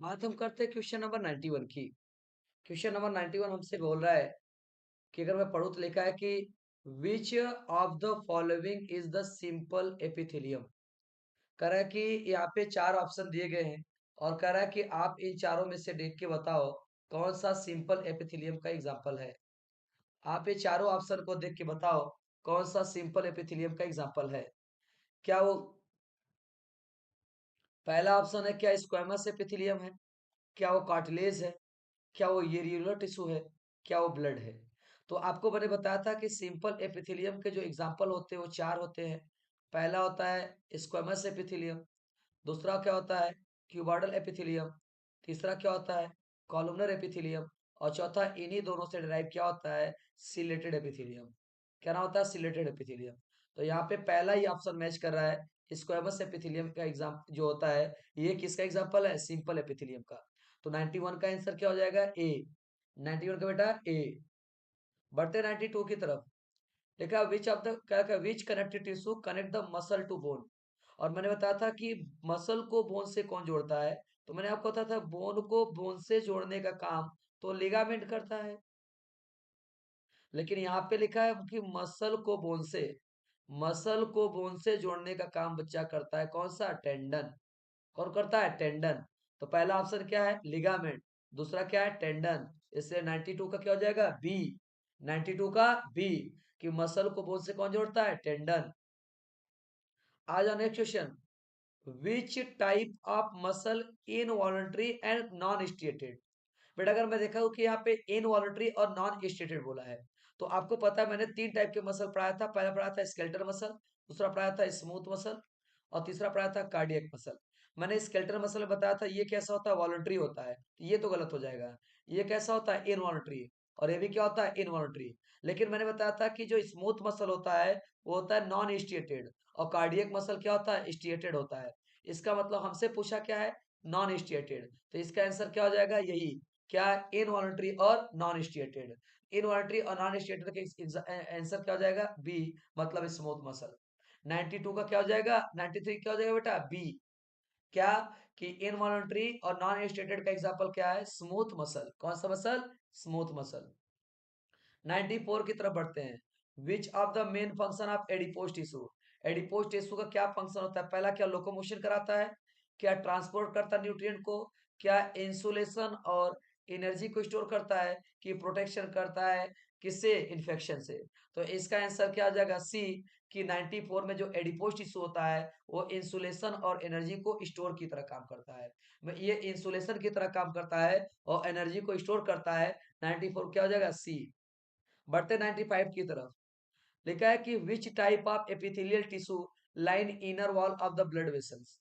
बात हम करते हैं क्वेश्चन नंबर 91 की। क्वेश्चन नंबर 91 हमसे बोल रहा है कि अगर मैं पढ़ूँ तो लिखा है कि विच of the following is the simple epithelium. कह रहा है कि यहाँ पे चार ऑप्शन दिए गए हैं और कह रहा है कि आप इन चारों में से देख के बताओ कौन सा सिंपल एपिथेलियम का एग्जाम्पल है। आप ये चारों ऑप्शन को देख के बताओ कौन सा सिंपल एपिथेलियम का एग्जाम्पल है। क्या वो पहला ऑप्शन है, क्या स्क्वैमस एपिथेलियम है, क्या वो कार्टिलेज है, क्या वो यूरिकुलर टिश्यू है, क्या वो ब्लड है। तो आपको मैंने बताया था कि सिंपल एपिथेलियम के जो एग्जांपल होते हैं वो चार होते हैं। पहला होता है स्क्वेमस एपिथेलियम, दूसरा क्या होता है क्यूबॉइडल एपिथेलियम, तीसरा क्या होता है कॉलमनर एपिथेलियम और चौथा इन्हीं दोनों से डिराइव क्या होता है सिलेटेड एपिथेलियम। क्या नाम होता है सिलेटेड एपिथेलियम। तो यहाँ पे पहला ही ऑप्शन मैच कर रहा है स्क्वेमस एपिथेलियम का एग्जाम जो होता है ये किसका एग्जाम्पल है सिंपल एपिथेलियम का। तो 91 का आंसर क्या हो जाएगा ए। 91 का बेटा ए। बढ़ते 92 की तरफ। देखा विच ऑफ द क्या which connective tissue connect the muscle to bone. और मैंने बताया था कि मसल को बोन से कौन जोड़ता है। तो मैंने आपको बताया था बोन को बोन से जोड़ने का काम तो लिगामेंट करता है। लेकिन यहाँ पे लिखा है कि मसल को बोन से जोड़ने का काम बच्चा करता है कौन सा टेंडन। कौन करता है टेंडन। तो पहला ऑप्शन क्या है लिगामेंट, दूसरा क्या है टेंडन। इसलिए 92 का क्या हो जाएगा बी। 92 का बी कि मसल को बोन से कौन जोड़ता है टेंडन। आ जाओ next question. Which type of muscle involuntary and non stated. But अगर मैं देखा हूं कि यहाँ पे इनवॉलंटरी और नॉन स्टेटेड बोला है तो आपको पता है मैंने तीन टाइप के मसल पढ़ाया था। पहला पढ़ाया था स्केलेटल मसल, दूसरा पढ़ाया था स्मूथ मसल और तीसरा पढ़ाया था कार्डियक मसल। मैंने स्केलेटल मसल में बताया था ये कैसा होता है वॉलंटरी होता है, ये तो गलत हो जाएगा। ये कैसा होता है इनवॉलंटरी और ये भी क्या होता है इनवॉलंटरी। लेकिन मैंने बताया था कि जो स्मूथ मसल होता है वो होता है नॉन स्टेटेड और कार्डियक मसल क्या होता है स्टेटेड होता है। इसका मतलब हमसे पूछा क्या है नॉन स्टेटेड, तो इसका आंसर क्या हो जाएगा यही क्या इनवॉलंटरी और नॉन स्टेटेड। इनवॉलंटरी और नॉन स्टेटेड के आंसर क्या हो जाएगा बी मतलब स्मूथ मसल। 92 का क्या हो जाएगा 93 क्या हो जाएगा बेटा बी। क्या कि इनवॉलंटरी और नॉन स्टेटेड का एग्जांपल क्या है स्मूथ मसल। कौन सा मसल स्मूथ मसल। 94 की तरफ बढ़ते हैं। विच of the main function of adipose tissue. Adipose tissue का क्या फंक्शन होता है। पहला क्या लोकोमोशन कराता है, क्या ट्रांसपोर्ट करता है न्यूट्रिएंट को, क्या इंसुलेशन और एनर्जी को स्टोर करता है, कि प्रोटेक्शन करता है किससे इन्फेक्शन से। तो इसका आंसर क्या आ जाएगा सी कि 94 में जो एडिपोज टिश्यू होता है वो इंसुलेशन और एनर्जी को स्टोर की तरह काम करता है। ये इंसुलेशन की तरह काम करता है और एनर्जी को स्टोर करता है। 94 क्या हो जाएगा सी। बढ़ते 95 की तरफ। लिखा है कि विच type of epithelial tissue line inner wall of the blood vessels.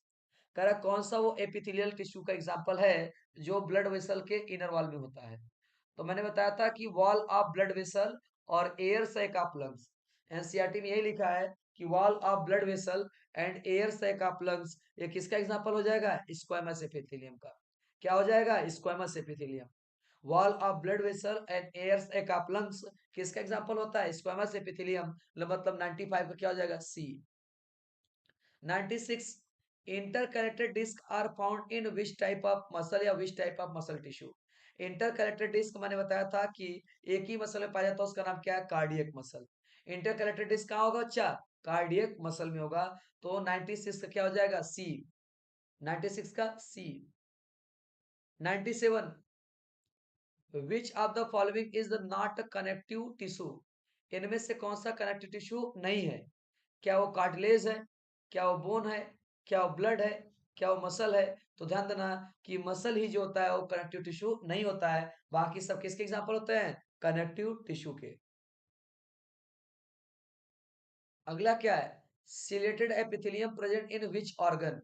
कह रहा कौन सा वो एपिथेलियल टिश्यू का एग्जांपल है जो ब्लड वेसल के इनर वॉल में होता है। तो मैंने बताया था कि वॉल ऑफ ब्लड वेसल और air sac of lungs. NCERT में यही लिखा है कि wall of blood vessel and air sac of lungs ये किसका एग्जांपल हो जाएगा स्क्वामस एपिथेलियम का। क्या हो जाएगा squamous epithelium. Wall of blood vessel and air sac of lungs किसका एग्जांपल होता है स्क्वामस एपिथेलियम। मतलब 95 का क्या हो जाएगा C. 96 interconnected disc are found in which type of muscle या which type of muscle tissue. Interconnected disc मैंने बताया था कि एक ही मसल में पाया जाता है उसका नाम क्या है कार्डियक मसल। इंटरकनेक्टेड डिस्क कहाँ होगा बच्चा कार्डियक मसल में होगा। तो 96 का क्या हो जाएगा सी। 96 का सी। 97 विच of the following is not connective tissue. इनमें से कौन सा कनेक्टिव टिश्यू नहीं है। क्या वो कार्टिलेज है, क्या वो बोन है, क्या वो ब्लड है, क्या वो मसल है। तो ध्यान देना कि मसल ही जो होता है वो कनेक्टिव टिश्यू नहीं होता है, बाकी सब किसके एग्जांपल होते हैं कनेक्टिव टिश्यू के। अगला क्या है chelated epithelium present in which organ.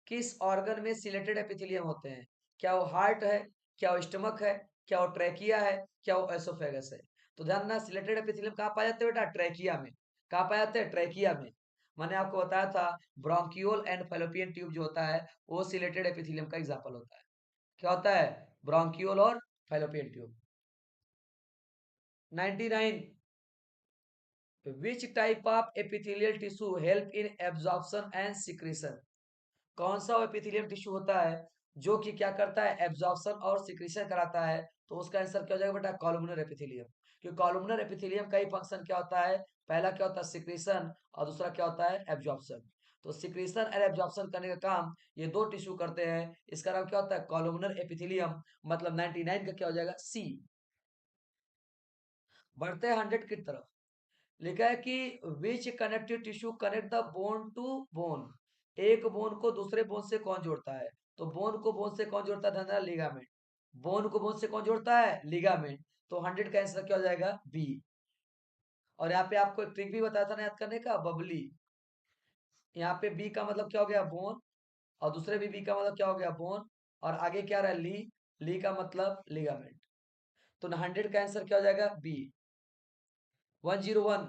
किस ऑर्गन में सिलेटेड एपिथेलियम होते हैं। क्या वो हार्ट है, क्या वो स्टमक है, क्या वो ट्रैकिया है, क्या वो एसोफेगस है। तो ध्यान रखना सिलेटेड एपिथेलियम कहाँ पाए जाते हैं बेटा ट्रैकिया में। कहाँ पाए जाते हैं ट्रैकिया में। मैंने आपको बताया था ब्रोंकियोल एंड फैलोपियन ट्यूब जो होता है वो सिलेटेड एपिथेलियम का एग्जांपल होता है। क्या होता है ब्रोंकियोल और fallopian tube. 99 which type of epithelial tissue help in absorption and secretion. कौन सा एपिथेलियम टिश्यू होता है जो कि क्या करता है, एब्जॉर्प्शन और सिक्रीशन कराता है। तो उसका आंसर क्या हो जाएगा बेटा, कॉलमनर एपिथेलियम। क्योंकि कॉलमनर एपिथेलियम का ही फंक्शन क्या होता है, पहला क्या होता है सिक्रीशन, और दूसरा क्या होता है एब्जॉर्प्शन। तो सिक्रीशन और एब्जॉर्प्शन करने का काम ये दो टिश्यू करते हैं। इसका नाम क्या होता है, कॉलमनर एपिथेलियम। मतलब 99 का क्या हो जाएगा, सी। बढ़ते हैं 100 की तरफ। लिखा है कि which connective tissue connect the bone to bone. एक बोन को दूसरे बोन से कौन जोड़ता है, तो बोन को बोन से कौन जोड़ता है, धंधा लिगामेंट। बोन को बोन से कौन जोड़ता है, लिगामेंट। तो 100 का आंसर क्या हो जाएगा, बी। और यहाँ पे आपको एक ट्रिक भी बताया था ना याद करने का, बबली। यहाँ पे बी का मतलब क्या हो गया, बोन। और दूसरे भी बी का मतलब क्या हो गया, बोन। और आगे क्या रहा, ली। ली का मतलब लिगामेंट। तो 100 का आंसर क्या हो जाएगा, B. 101,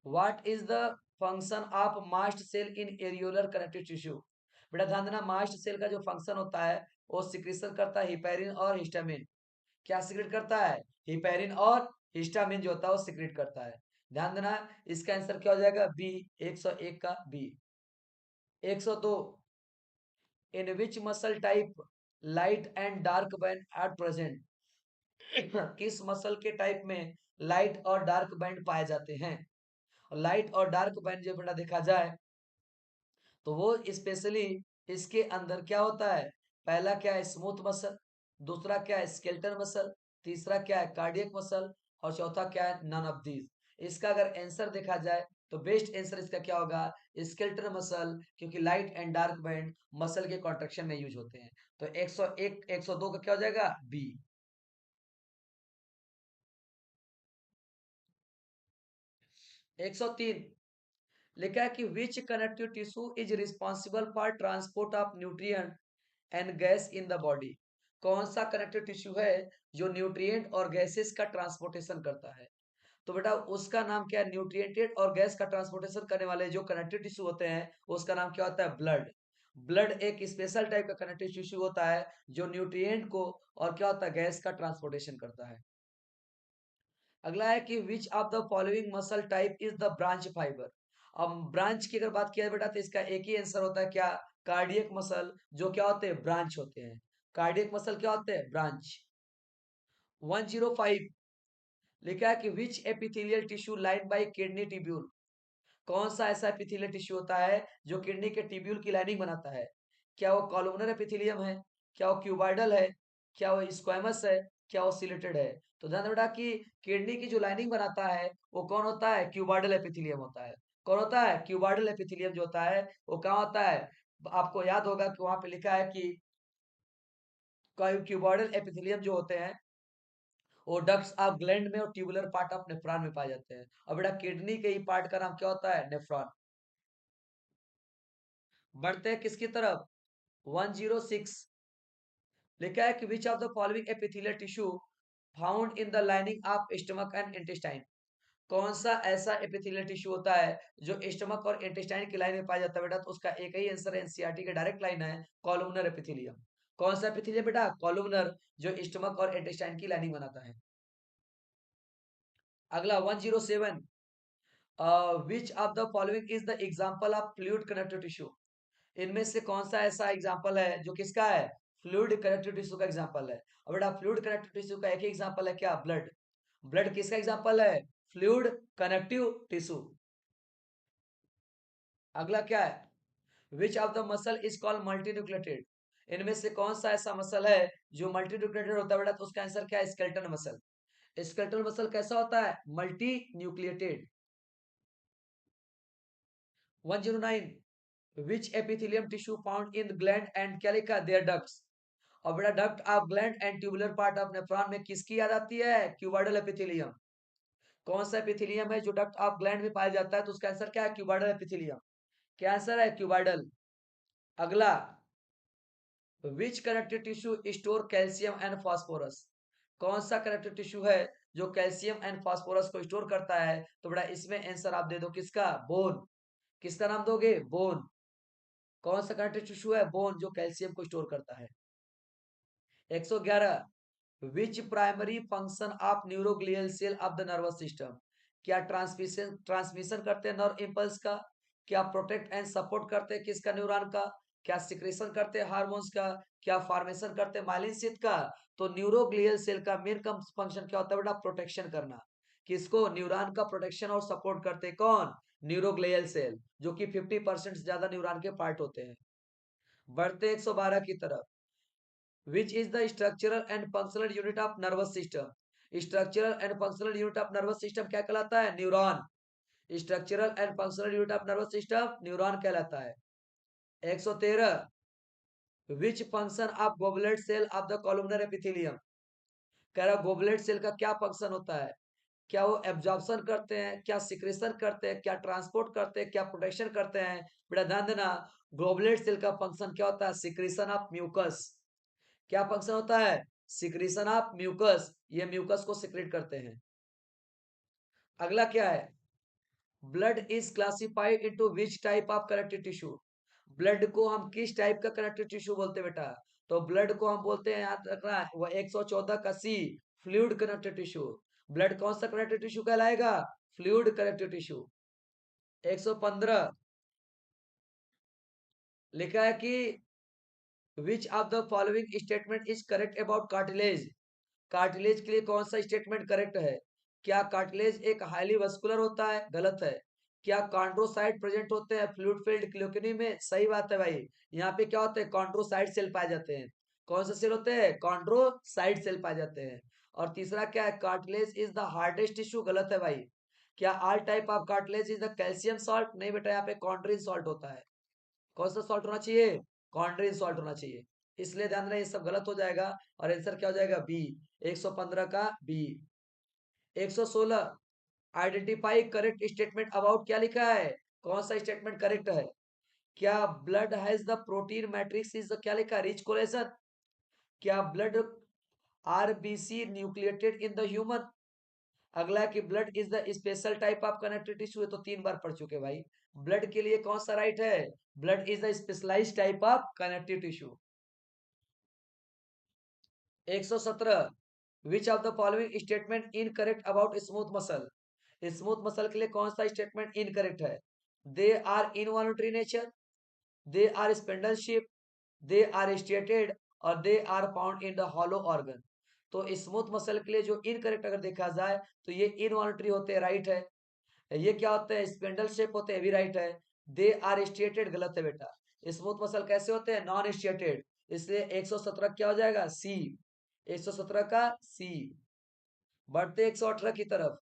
what is the function of mast cell in areolar connective tissue. बेटा ध्यान देना, मास्ट सेल का जो फंक्शन होता है वो सिक्रीशन करता है हिपेरिन और हिस्टामिन। क्या सिक्रेट करता है, हिपेरिन और हिस्टामिन जो होता है वो सिक्रेट करता है। ध्यान देना, इसका आंसर क्या हो जाएगा, बी। 101 का B. 102, in which muscle type light and dark band are present. किस मसल के टाइप में लाइट और डार्क बैंड पाए जाते हैं। लाइट और डार्क बैंड जो बेटा देखा जाए तो वो स्पेशली इसके अंदर क्या होता है, पहला क्या है स्मूथ मसल, दूसरा क्या है स्केलेटल मसल, तीसरा क्या है कार्डियक मसल, और चौथा क्या है नन ऑफ दीज। इसका अगर आंसर देखा जाए तो बेस्ट आंसर इसका क्या होगा, स्केलेटल मसल, क्योंकि light and dark band muscle के कॉन्ट्रेक्शन में यूज होते हैं। तो 101 102 का क्या हो जाएगा, बी। 103, लिखा है कि which connective tissue is responsible for transport of nutrient and gas in the body. कौन सा कनेक्टिव टिश्यू है जो न्यूट्रिएंट और गैसेस का ट्रांसपोर्टेशन करता है। तो बेटा उसका नाम क्या है, न्यूट्रिएंटेड और गैस का ट्रांसपोर्टेशन करने वाले जो कनेक्टिव टिश्यू होते हैं उसका नाम क्या होता है, ब्लड। ब्लड एक स्पेशल टाइप का कनेक्टिव टिश्यू होता है जो न्यूट्रिएंट को और क्या होता है, गैस का ट्रांसपोर्टेशन करता है। अगला है कि विच of the following muscle type is the branch fibre. अब ब्रांच की अगर बात किया बेटा तो इसका एक ही आंसर होता है, क्या, कार्डियक मसल, जो क्या होते हैं, ब्रांच होते हैं। कार्डियक मसल क्या होते हैं, ब्रांच। 105, लिखा है कि which epithelial tissue line by kidney tubule. कौन सा ऐसा एपिथेलियल टिश्यू होता है जो किडनी के ट्यूब्यूल की लाइनिंग बनाता है। क्या वो कॉलमनर एपिथेलियम है, क्या वो क्यूबाइडल है, क्या वो स्क्वैमस है, क्या वो सिलेटेड है। तो ध्यान बेटा कि किडनी की जो लाइनिंग बनाता है वो कौन होता है, क्यूबाइडल एपिथेलियम होता है। कौन होता है, क्यूबाइडल एपिथेलियम जो होता है वो कहाँ होता है, आपको याद होगा कि वहां पे लिखा है कि क्यूबाइडल एपिथेलियम जो होते हैं वो डक्ट्स ऑफ ग्लैंड में और ट्यूबुलर पार्ट ऑफ नेफ्रॉन में पाए जाते हैं। और बेटा किडनी के ही पार्ट का नाम क्या होता है, नेफ्रॉन। बढ़ते हैं किसकी तरफ, 106, लिखा है कि विच of the following epithelial tissue found in the lining of stomach and intestine. कौन सा ऐसा एपिथेलियल टिश्यू होता है जो स्टमक और इंटेस्टाइन की लाइन में पाया जाता है बेटा, तो उसका एक ही आंसर है, एनसीईआरटी का डायरेक्ट लाइन है, कॉलमनर एपिथेलियम। कौन सा एपिथेलियम बेटा, कॉलमनर, जो स्टमक और इंटेस्टाइन की लाइनिंग बनाता है। अगला 107, विच of the following is the example of fluid connective tissue. इनमें से कौन सा ऐसा एग्जांपल है जो किसका है, फ्लूइड कनेक्टिव टिश्यू का एग्जांपल है। और बेटा फ्लूइड कनेक्टिव टिश्यू का एक ही एग्जांपल है, क्या, ब्लड। ब्लड किसका एग्जांपल है, फ्लूइड कनेक्टिव टिश्यू। अगला क्या है, which of the muscle is called multinucleated. इनमें से कौन सा ऐसा मसल है जो मल्टीन्यूक्लिएटेड होता है बेटा, तो उसका आंसर क्या है, स्केलेटल मसल। स्केलेटल मसल कैसा होता है, multi nucleated. 109, which epithelium tissue found in the gland and क्या लिखा है, their ducts। और बेटा duct of gland and tubular part of nephron में किसकी याद आती है, क्यूबाइडल एपिथेलियम। कौन सा एपिथेलियम है जो डक्ट ऑफ ग्लैंड में पाया जाता है, तो उसका आंसर क्या है, क्यूबाइडल एपिथेलियम। क्या आंसर है, क्यूबाइडल। अगला, which connective tissue store calcium and phosphorus. कौन सा कनेक्टिव टिश्यू है जो कैल्शियम एंड फास्फोरस को स्टोर करता है, तो बेटा इसमें आंसर आप दे दो किसका, बोन। किसका नाम दोगे, बोन। कौन सा कनेक्टिव टिश्यू है, बोन, जो कैल्शियम को स्टोर करता है। 111, which primary function of neuroglial cell of the nervous system. क्या ट्रांसमिशन ट्रांसमिशन करते हैं नर्व इंपल्स का, क्या प्रोटेक्ट एंड सपोर्ट करते हैं किसका, न्यूरॉन का, क्या सिक्रेशन करते हैं हार्मोन्स का, क्या फॉर्मेशन करते हैं माइलिन शीथ का। तो न्यूरोग्लियल सेल का मेन फंक्शन क्या होता है बेटा, प्रोटेक्शन करना। किसको, न्यूरॉन का प्रोटेक्शन और सपोर्ट करते हैं कौन, न्यूरोग्लियल सेल, जो कि 50% से ज्यादा न्यूरॉन के पार्ट होते हैं। बढ़ते 112 की तरफ। Which is the structural and functional unit of nervous system. Structural and functional unit of nervous system क्या कहलाता है, neuron. Structural and functional unit of nervous system neuron कहलाता है। 113। Which function of goblet cell of the columnar epithelium. कह रहा goblet cell का क्या function होता है, क्या वो एब्जॉर्प्शन करते हैं, क्या सिक्रेशन करते हैं, क्या ट्रांसपोर्ट करते हैं, क्या प्रोटेक्शन करते हैं। बेटा ध्यान देना, ग्लोबुलेट सेल का फंक्शन क्या होता है, सिक्रेशन ऑफ म्यूकस। क्या फंक्शन होता है, सिक्रेशन ऑफ म्यूकस, ये म्यूकस को सिक्रेट करते हैं। अगला क्या है, blood is classified into which type of connective tissue. Blood को हम किस टाइप का कनेक्टिव टिश्यू बोलते हैं बेटा, तो ब्लड को हम बोलते हैं, याद रखना है, वो 114 का सी, फ्लूइड कनेक्टिव टिश्यू। ब्लड कौन सा कनेक्टिव टिश्यू कहलाएगा, फ्लूइड कनेक्टिव टिश्यू। 115 लिखा है कि विच of the following statement is correct about cartilage. Cartilage के लिए कौन सा स्टेटमेंट करेक्ट है, क्या कार्टिलेज एक हाईली वस्कुलर होता है, गलत है। क्या कॉन्ड्रोसाइट प्रेजेंट होते हैं फ्लूइड फिल्ड क्लियोकिनी में, सही बात है भाई। यहाँ पे क्या होते हैं, कॉन्ड्रोसाइट सेल पाए जाते हैं। कौन से सेल होते हैं, कॉन्ड्रोसाइट सेल पाए जाते हैं। और तीसरा क्या है, cartilage is the hardest tissue, गलत है भाई। क्या all type of cartilage is the calcium salt, नहीं बेटा, यहाँ पे कॉन्ड्रिन सॉल्ट होता है। कौन सा सॉल्ट होना चाहिए, कॉन्ड्रिन सॉल्ट होना चाहिए। इसलिए ध्यान रहे, ये सब गलत हो जाएगा और आंसर क्या हो जाएगा, बी। 115 का B. 116 identify correct statement about, क्या लिखा है, कौन सा स्टेटमेंट करेक्ट है। क्या blood has the protein matrix is क्या लिखा है, रिच कोलेशन। क्या blood RBC nucleated in the human. अगला कि blood is the special type of connective tissue, तो 3 बार पढ़ चुके भाई। ब्लड के लिए कौन सा राइट है, blood is the specialized type of connective tissue. 117 which of the following statement incorrect about smooth muscle. Smooth muscle के लिए कौन सा स्टेटमेंट इनकरेक्ट है, they are involuntary nature, they are spindle shape, they are striated, और they are found in the hollow organ. तो smooth muscle के लिए जो इनकरेक्ट अगर देखा जाए तो ये इनवॉल्यूंटरी होते हैं, राइट है। ये क्या होते हैं, स्पेंडल शेप होते हैं, भी राइट है। दे आर स्ट्रेटेड, गलत है बेटा। स्मूथ मसल कैसे होते हैं, नॉन स्ट्रेटेड। इसलिए 117 क्या हो जाएगा, सी। 117 का सी। बढ़ते 118 की तरफ।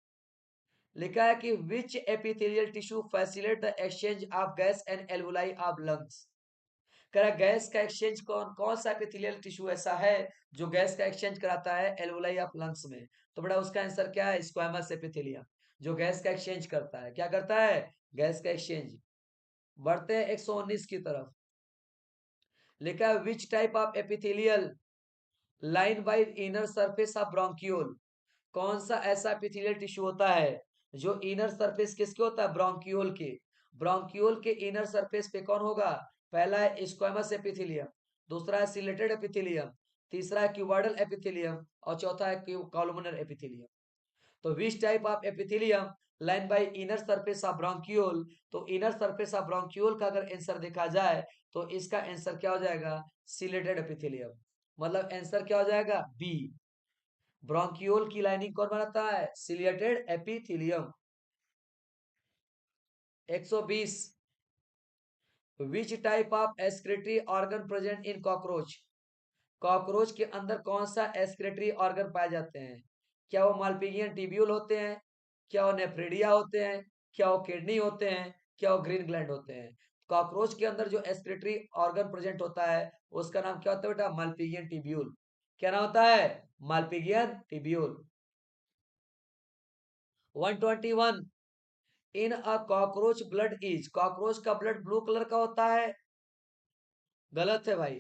लिखा है कि which epithelial tissue facilitate the exchange of gas and alveoli of lungs. कह रहा गैस का एक्सचेंज कौन कौन सा एपिथेलियल टिश्यू ऐसा है जो गैस का एक्सचेंज कराता है एल्वुलाई ऑफ लंग्स में। तो बड़ा उसका आंसर क्या है, स्क्वामस एपिथेलियम, जो गैस का एक्सचेंज करता है, क्या करता है, गैस का एक्सचेंज। बढ़ते हैं 119 की तरफ। लिखा है विच type of epithelial line by inner surface of bronchiole. कौन सा ऐसा एपिथेलियल टिश्यू होता है जो इनर सरफेस किसके होता है, ब्रोंक्यूल के। ब्रोंक्यूल के इनर सरफेस पे कौन होगा, पहला है स्क्वामस एपिथेलियम, दूसरा है सिलेटेड एपिथेलियम, तीसरा है क्यूबॉइडल एपिथेलियम, और चौथा है कॉलमनर एपिथेलियम। तो विच type of epithelium line by inner surface of bronchiole. तो इनर सरफेस ऑफ ब्रोंक्यूल का अगर आंसर देखा जाए तो इसका आंसर क्या हो जाएगा, सिलेटेड एपिथेलियम। मतलब आंसर क्या हो जाएगा, बी। ब्रोंक्यूल की लाइनिंग कौन बनाता है, ciliated epithelium. 120 which type of excretory organ present in cockroach. Cockroach के अंदर कौन सा एक्सक्रीटरी ऑर्गन पाए जाते हैं, क्या वो मालपिगियन ट्यूब्यूल होते हैं, क्या वो नेफ्रिडिया होते हैं, क्या वो किडनी होते हैं, क्या वो ग्रीन ग्लैंड होते हैं। कॉकरोच के अंदर जो एक्सक्रीटरी ऑर्गन प्रेजेंट होता है उसका नाम क्या होता है बेटा, मालपिगियन ट्यूब्यूल। क्या नाम होता है, Malpighian tubule. 121 in a cockroach blood is, cockroach का ब्लड ब्लू कलर का होता है, गलत है भाई।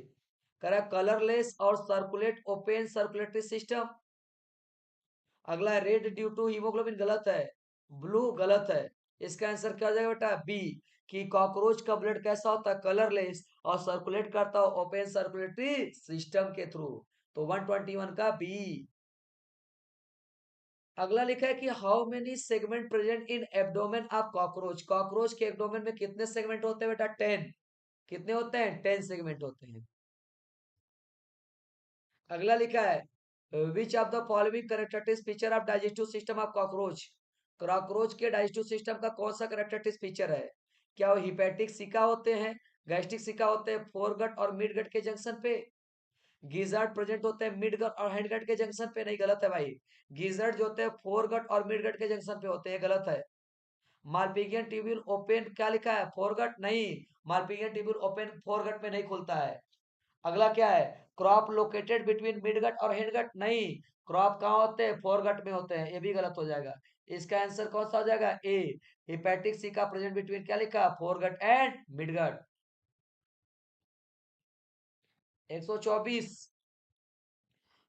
कह रहा कलरलेस और सर्कुलेट ओपन सर्कुलेटरी सिस्टम। अगला रेड ड्यू टू हीमोग्लोबिन, गलत है। ब्लू, गलत है। इसका आंसर क्या हो जाएगा बेटा, बी, कि कॉकरोच का ब्लड कैसा होता है, कलरलेस, और सर्कुलेट करता है ओपन सर्कुलेटरी सिस्टम के थ्रू। तो 121 का बी। अगला लिखा है कि how many segment present in abdomen of cockroach. Cockroach के एब्डोमेन में कितने सेगमेंट होते हैं बेटा, 10। कितने होते हैं? 10 सेगमेंट होते हैं। अगला लिखा है which of the following characteristic feature of digestive system of cockroach. Cockroach के डाइजेस्टिव सिस्टम का कौन सा कैरेक्टरिस्टिक फीचर है? क्या वो हिपेटिक सिका होते हैं, गैस्ट्रिक सिका होते हैं फोरगट और मिडगट के जंक्शन पे, गीजर्ड प्रेजेंट होते हैं मिडगट और हैंडगट के जंक्शन पे? नहीं, गलत है भाई। गीजर्ड जो होते हैं फोरगट और मिडगट के जंक्शन पे होते हैं, गलत है। मालपीगियन ट्यूब्यूल ओपन क्या लिखा है? फोरगट नहीं, मालपीगियन ट्यूब्यूल ओपन फोरगट में नहीं खुलता है। अगला क्या है? क्रॉप लोकेटेड बिटवीन मिडगट और हेडगट? नहीं, क्रॉप कहाँ होते हैं? फोरगट में होते हैं, ये भी गलत हो जाएगा। इसका आंसर कौन सा हो जाएगा? ए, हिपैटिक सिका प्रेजेंट बिटवीन क्या लिखा? Foregut and midgut. 124,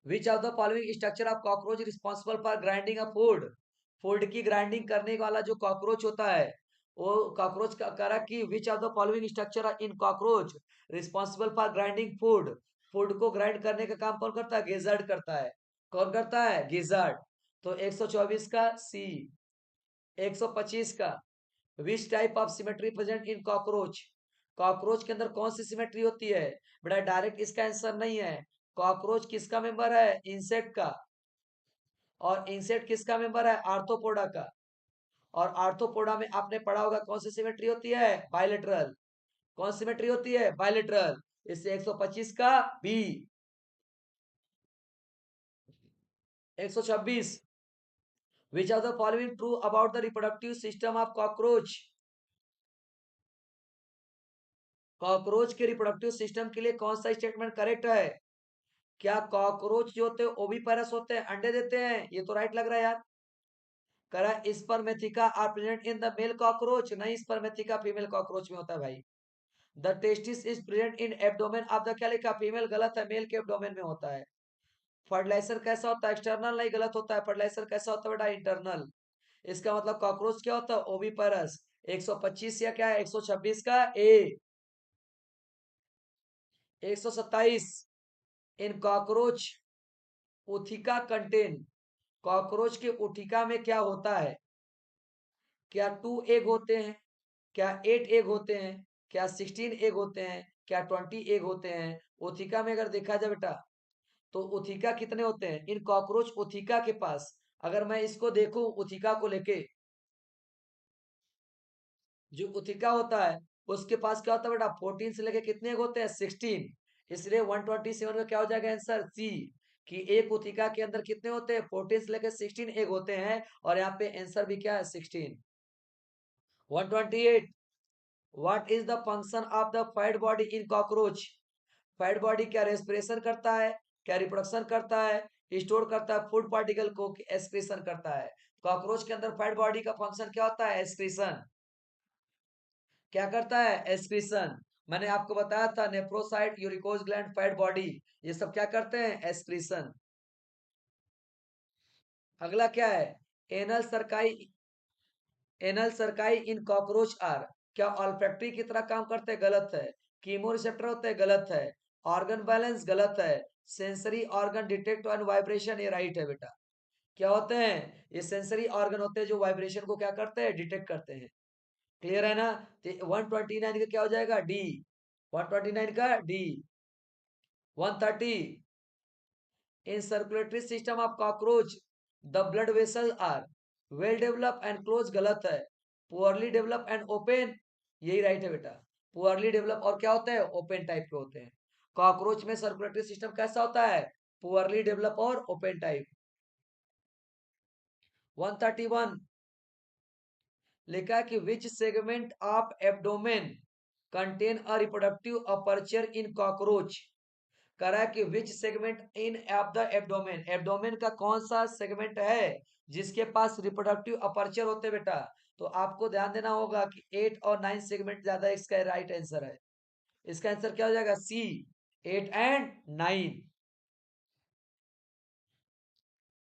which of the following structure of cockroach responsible for grinding a food. Food की ग्राइंडिंग करने वाला जो कॉकरोच होता है, वो कॉकरोच का करा कि विच of the following structure in cockroach responsible for grinding food. Food को ग्राइंड करने का काम कौन करता है? गिजर्ड करता है। कौन करता है? गिजर्ड। तो 124 का सी। 125 का विच type of symmetry present in cockroach. Cockroach के अंदर कौन सी सिमेट्री होती है? बेटा डायरेक्ट इसका आंसर नहीं है। कॉकरोच किसका मेंबर है? इंसेक्ट का। और इंसेक्ट किसका मेंबर है? आर्थ्रोपोडा का। और आर्थ्रोपोडा में आपने पढ़ा होगा कौन सी सिमेट्री होती है? बायलेटरल। कौन सी सिमेट्री होती है? बायलेटरल। इससे 125 का B. 126, which of the following true about the reproductive system of cockroach. Cockroach के रिप्रोडक्टिव सिस्टम के लिए कौन सा स्टेटमेंट करेक्ट है? क्या कॉकरोच जो होते हैं ओविपेरस होते हैं, अंडे देते हैं? ये तो राइट लग रहा है यार। करा spermatheca are present in the male cockroach? नहीं, स्पर्मेथिका फीमेल कॉकरोच में होता है भाई। The testis is present in abdomen of the क्या लिखा? फीमेल, गलत है, मेल के एब्डोमेन में होता है। फर्टिलाइजर कैसा होता है? एक्सटर्नल? नहीं, गलत होता है। फर्टिलाइजर कैसा होता है बेटा? इंटरनल। इसका मतलब कॉकरोच क्या होता है? ओविपेरस। 125 या क्या है? 126 का ए। 127, इन कॉकरोच उथिका कंटेन। कॉकरोच के उठिका में क्या होता है? क्या 2 एग होते हैं? क्या 8 एग होते हैं? क्या 16 एग होते हैं? क्या 20 एग होते हैं? उथिका में अगर देखा जाए बेटा, तो उथिका कितने होते हैं इन कॉकरोच उथिका के पास? अगर मैं इसको देखूं उथिका को लेके, जो उथिका होता है उसके पास क्या होता है बेटा? 14 से लेके कितने एग होते हैं? 16। इसलिए 127 का क्या हो जाएगा आंसर? सी, कि एक उथिका के अंदर कितने होते हैं? 14 से लेके 16 एग होते हैं। और यहाँ पे आंसर भी क्या है? 16। 128, what is the function of the fat body in cockroach. Fat body क्या रेस्पिरेशन करता है? क्या रिप्रोडक्शन करता है? स्टोर करता है फूड पार्टिकल को? एक्सक्रीशन करता है? कॉकरोच के अंदर फैट बॉडी का फंक्शन क्या होता है? एक्सक्रीशन। क्या करता है? एक्सक्रीशन। मैंने आपको बताया था nephrocyte, uricose gland, fat body, ये सब क्या करते हैं? एक्सक्रीशन। अगला क्या है? Anal cerci, anal cerci in cockroach are, क्या ऑल्फैक्टरी की तरह काम करते हैं? गलत है। कीमो रिसेप्टर होते हैं? गलत है। Organ balance? गलत है। Sensory organ detect and vibration? ये राइट है बेटा। क्या होते हैं? ये सेंसरी ऑर्गन होते हैं जो वाइब्रेशन को क्या करते हैं? डिटेक्ट करते हैं। क्लियर है ना? तो 129 का क्या हो जाएगा? डी। 129 का D. 130, in circulatory system of cockroach the blood vessel are well develop and close? गलत है। Poorly develop and open? यही राइट है बेटा। पुअरली डेवलप और क्या होते हैं? ओपन टाइप के होते हैं। कॉकरोच में सर्कुलेटरी सिस्टम कैसा होता है? पुअरली डेवलप और ओपन टाइप। 131, लिखा है कि विच segment of abdomen contain a reproductive aperture in cockroach. करा कि विच segment in of the abdomen, abdomen का कौन सा सेगमेंट है जिसके पास रिप्रोडक्टिव अपर्चर होते बेटा? तो आपको ध्यान देना होगा कि 8 और 9 सेगमेंट ज्यादा इसका राइट आंसर है। इसका आंसर क्या हो जाएगा? C, 8 and 9।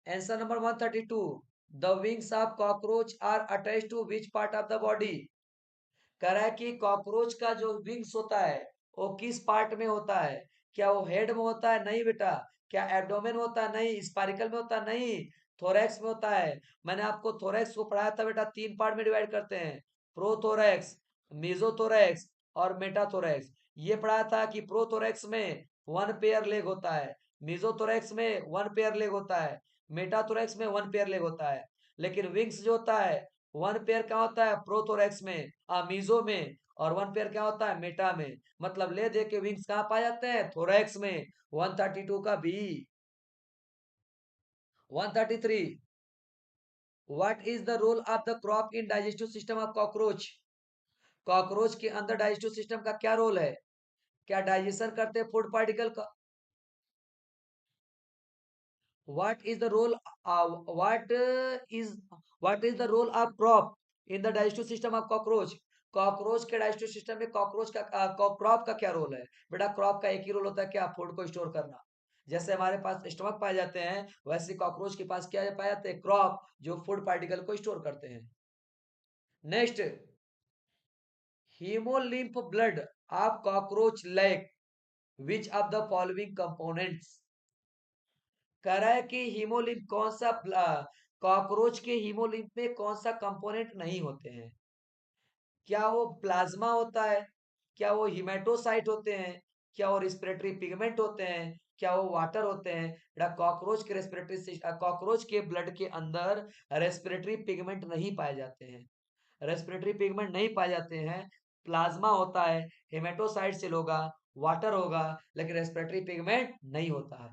Answer number 132, the wings of cockroach are attach to which part of the body. कह रहा है कि कॉकरोच का जो विंग्स होता है वो किस पार्ट में होता है? क्या वो हेड में होता है? नहीं बेटा। क्या एब्डोमेन होता है? नहीं। स्पाइरकल में होता है? नहीं। थोरैक्स में होता है। मैंने आपको थोरैक्स को पढ़ाया था बेटा, 3 पार्ट में डिवाइड करते हैं, प्रोथोरैक्स, मेसोथोरैक्स और मेटाथोरैक्स। ये पढ़ा था कि प्रोथोरैक्स में 1 पेयर लेग होता है, मीजोथोरैक्स में 1 पेयर लेग होता है, मेटाथोरैक्स में 1 पेयर लेग होता है। लेकिन विंग्स जो होता है 1 पेयर क्या होता है प्रोथोरैक्स में, मीजो में, और 1 पेयर क्या होता है मेटा में। मतलब ले दे के विंग्स कहाँ पाए जाते हैं थोरैक्स में। 132 का B. 133, what is the role of the crop in digestive system of cockroach. Cockroach के अंदर डाइजेस्टिव सिस्टम का क्या रोल है? क्या डाइजेशन करते हैं फूड पार्टिकल का? What is the role, what is what is the role of crop in the digestive system of cockroach. Cockroach के डाइजेस्टिव सिस्टम में कॉकरोच का क्रॉप का क्या रोल है? बेटा क्रॉप का एक ही रोल होता है, क्या? फूड को स्टोर करना। जैसे हमारे पास स्टमक पाए जाते हैं, वैसे कॉकरोच के पास क्या पाए जाते हैं? क्रॉप, जो फूड पार्टिकल को स्टोर करते हैं। Next, haemolymph blood of cockroach lack which of the following components. कह रहा है कि हीमोलिम्फ कौन सा, कॉकरोच के हीमोलिम्फ में कौन सा कंपोनेंट नहीं होते हैं? क्या वो प्लाज्मा होता है? क्या वो हिमेटोसाइट होते हैं? क्या वो रिस्पिरेटरी पिगमेंट होते हैं? क्या वो वाटर होते हैं? बेटा कॉकरोच के कॉकरोच के ब्लड के अंदर रेस्पिरेटरी पिगमेंट नहीं पाए जाते हैं। रेस्पिरेटरी पिगमेंट नहीं पाए जाते हैं। प्लाज्मा होता है, हेमेटोसाइट सेल होगा, वाटर होगा, लेकिन रेस्पिरेटरी पिगमेंट नहीं होता है।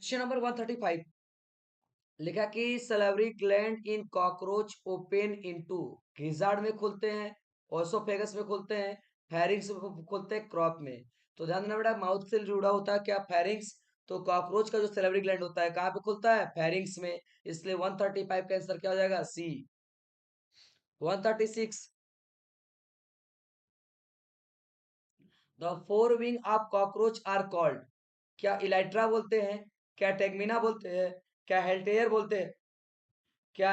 क्वेश्चन नंबर 135 लिखा कि salivary gland in cockroach open into, gizzard में खुलते हैं, ओसोफेगस में खुलते हैं, फेरिंग्स में खुलते हैं, क्रॉप में। तो ध्यान देना बेटा, माउथ से जुड़ा होता है क्या? फेरिंग्स। तो कॉकरोच का जो सलेवरी ग्लैंड होता है कहाँ पे खुलता है? फेरिंग्स में। इसलिए 135 का आंसर क्या हो जाएगा? C. 136, the fore wing of cockroach are called. क्या इलाइट्रा बोलते हैं? क्या टेगमिना बोलते हैं? क्या हेल्टेयर बोलते हैं? क्या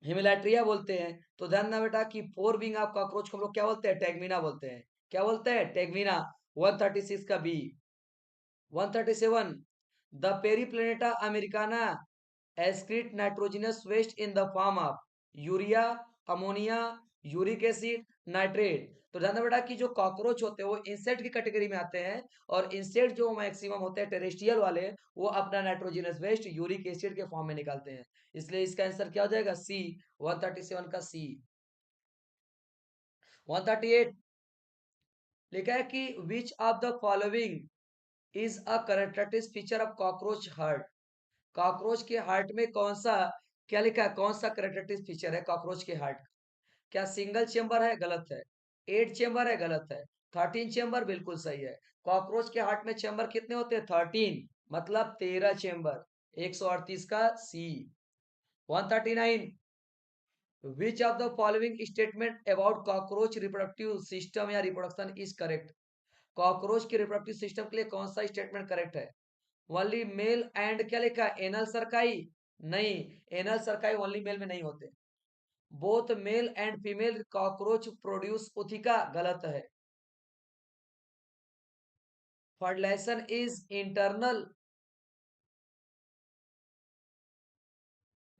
हिमेलैट्रिया बोलते हैं? तो ध्यान ना बेटा कि फोर विंग ऑफ कॉकरोच को हम लोग क्या बोलते हैं? टेगमिना बोलते हैं। क्या बोलते हैं? टेगमिना। 136 का B. 137, the Periplaneta americana excrete nitrogenous waste in the form of urea, ammonia, uric acid, nitrate. तो ध्यान देना बेटा कि जो कॉकरोच होते हैं वो इंसेक्ट की कैटेगरी में आते हैं, और इंसेक्ट जो मैक्सिमम होते हैं टेरेस्ट्रियल वाले, वो अपना नाइट्रोजनस वेस्ट यूरिक एसिड के फॉर्म में निकालते हैं। इसलिए इसका आंसर क्या हो जाएगा? सी। 137 का सी। 138 लिखा है कि विच of the following is a characteristic feature of cockroach heart. Cockroach के हार्ट में कौन सा, क्या लिखा है, कौन सा कैरेक्टरिस्टिक फीचर है कॉकरोच के हार्ट? क्या सिंगल चेम्बर है? गलत है। 8 चेम्बर है? गलत है। 13 चेम्बर बिल्कुल सही है। कॉकरोच के हार्ट में चेम्बर कितने होते हैं? 13, मतलब 13 चेम्बर। 138 का सी। 139, विच of the following statement about cockroach reproductive system या रिप्रोडक्शन इज करेक्ट। कॉकरोच के रिप्रोडक्टिव सिस्टम के लिए कौन सा स्टेटमेंट करेक्ट है? ओनली मेल एंड, क्या लिखा है, एनल सरकाई? नहीं, एनल सरकाई ओनली मेल में नहीं होते। Both male and female cockroach produce ootheca? गलत है। फर्टिलाइजेशन इज इंटरनल,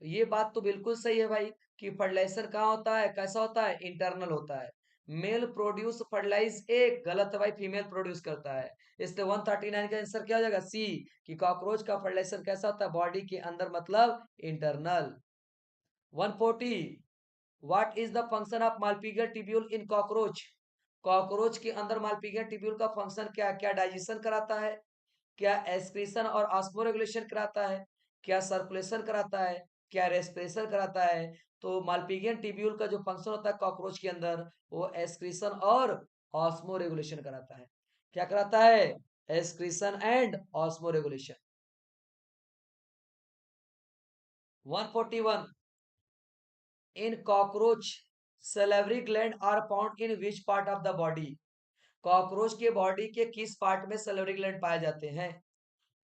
ये बात तो बिल्कुल सही है भाई, कि फर्टिलाइजेशन कहाँ होता है, कैसा होता है? इंटरनल होता है। मेल प्रोड्यूस फर्टिलाइज एक, गलत है भाई, फीमेल प्रोड्यूस करता है। इसलिए 139 का आंसर क्या हो जाएगा? सी, कि कॉकरोच का फर्टिलाइजेशन कैसा होता है? बॉडी के अंदर, मतलब internal. 140, what is the function of Malpighian tubule in cockroach. Cockroach के अंदर मालपीजियन ट्यूब्यूल का फंक्शन क्या? क्या डाइजेशन कराता है? क्या एक्सक्रीशन और ऑस्मो रेगुलेशन कराता है? क्या सर्कुलेशन कराता है? क्या रेस्पिरेशन कराता है? तो मालपीजियन ट्यूब्यूल का जो फंक्शन होता है कॉकरोच के अंदर, वो एक्सक्रीशन और ऑस्मो रेगुलेशन कराता है। क्या कराता है? Excretion and osmo regulation. 141, in cockroach salivary gland are found in which part of the body। Cockroach के बॉडी के किस पार्ट में सैलिवरी ग्लैंड पाए जाते हैं?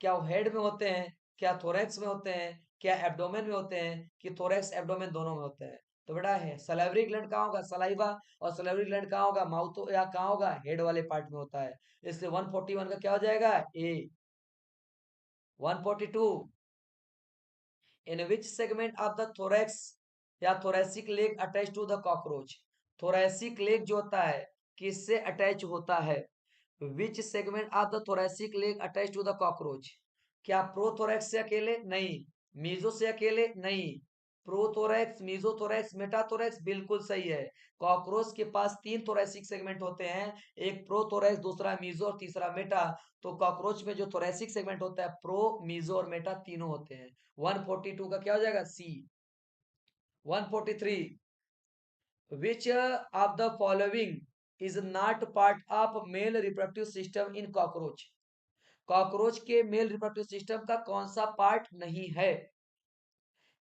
क्या वो हेड में होते हैं, क्या थोरैक्स में होते हैं, क्या एब्डोमेन में होते हैं, कि थोरैक्स एब्डोमेन दोनों में होते हैं? तो बेटा है सलाइवरी ग्लैंड कहाँ होगा, सलाइवा, और सलाइवरी ग्लैंड कहाँ होगा, माउथ या कहाँ होगा, हेड वाले पार्ट में होता है। इसलिए 141 का क्या हो जाएगा, A. 142, in which segment of the thorax या thoracic leg attach to the cockroach? Thoracic leg जो होता है किससे अटैच होता है? Which segment of the thoracic leg attach to the cockroach? क्या प्रोथोरैक्स से अकेले? नहीं। मीजो से अकेले? नहीं। प्रोथोरैक्स, मीजोथोरैक्स, मेटाथोरैक्स, बिल्कुल सही है। कॉकरोच के पास 3 थोरैसिक सेगमेंट होते हैं, एक प्रोथोरैक्स, दूसरा मीजो और तीसरा मेटा। तो कॉकरोच में जो थोरैसिक सेगमेंट होता है प्रो, मीजो और मेटा तीनों होते हैं। 142 का क्या हो जाएगा, सी। 143, which of the following is not part of male reproductive system in cockroach? Cockroach के मेल रिप्रोडक्टिव सिस्टम का कौन सा पार्ट नहीं है?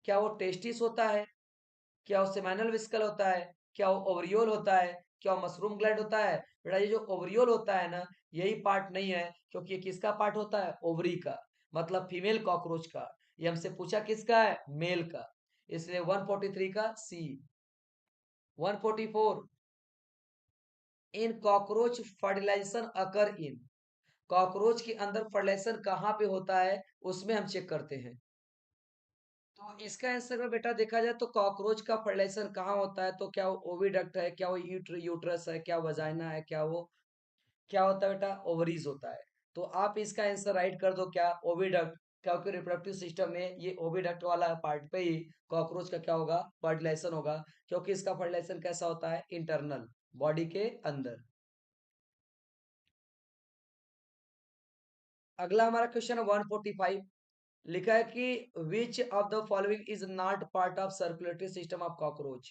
क्या वो टेस्टिस होता है, क्या वो सेमाइनल विस्कल होता है, क्या वो ओवरियोल होता है, क्या वो मशरूम ग्लैंड होता है? बेटा ये जो ओवरियोल होता है ना, यही पार्ट नहीं है, क्योंकि ये किसका पार्ट होता है, ओवरी का, मतलब फीमेल कॉकरोच का। ये हमसे पूछा किसका है, मेल का। इसलिए 143 का C. 144, in cockroach fertilisation occur in, cockroach के अंदर फर्टिलाइजेशन कहाँ पे होता है, उसमें हम चेक करते हैं। तो इसका आंसर में बेटा देखा जाए तो कॉकरोच का फर्टिलाइजेशन कहाँ होता है, तो क्या वो ओविडक्ट है, क्या वो यूट्रस है, क्या वजाइना है, क्या वो क्या होता है बेटा, ओवरीज होता है। तो आप इसका आंसर राइट कर दो, क्या ओविडक्ट, क्योंकि रिप्रोडक्टिव सिस्टम में ये ओविडक्ट वाला पार्ट पे ही कॉकरोच का क्या होगा, फर्टिलाइजेशन होगा, क्योंकि इसका फर्टिलाइजेशन कैसा होता है, इंटरनल, बॉडी के अंदर। अगला हमारा क्वेश्चन है 145, लिखा है कि विच of the following is not part of circulatory system of cockroach?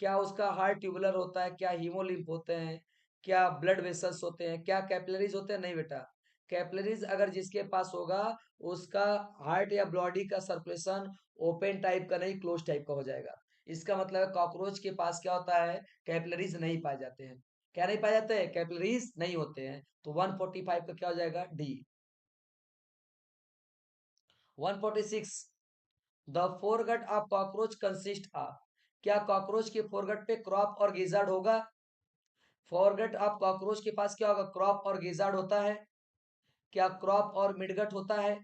क्या उसका हार्ट ट्यूबुलर होता है, क्या हीमोलिम्फ होते हैं, क्या ब्लड वेसल्स होते हैं, क्या कैपिलरीज होते हैं? नहीं बेटा, कैपिलरीज अगर जिसके पास होगा उसका हार्ट या बॉडी का सर्कुलेशन ओपन टाइप का नहीं, क्लोज टाइप का हो जाएगा। इसका मतलब है कॉकरोच के पास क्या होता है, कैपिलरीज नहीं पाए जाते हैं। क्या नहीं पाए जाते हैं, कैपिलरीज नहीं होते हैं। तो 145 का क्या हो जाएगा, D. 146, the foregut of cockroach consist of, क्या कॉकरोच के फोरगट पे क्रॉप और गिजार्ड होगा? फोरगट ऑफ कॉकरोच के पास क्या होगा, क्रॉप और गिजार्ड होता है? क्या क्रॉप और मिडगट होता है?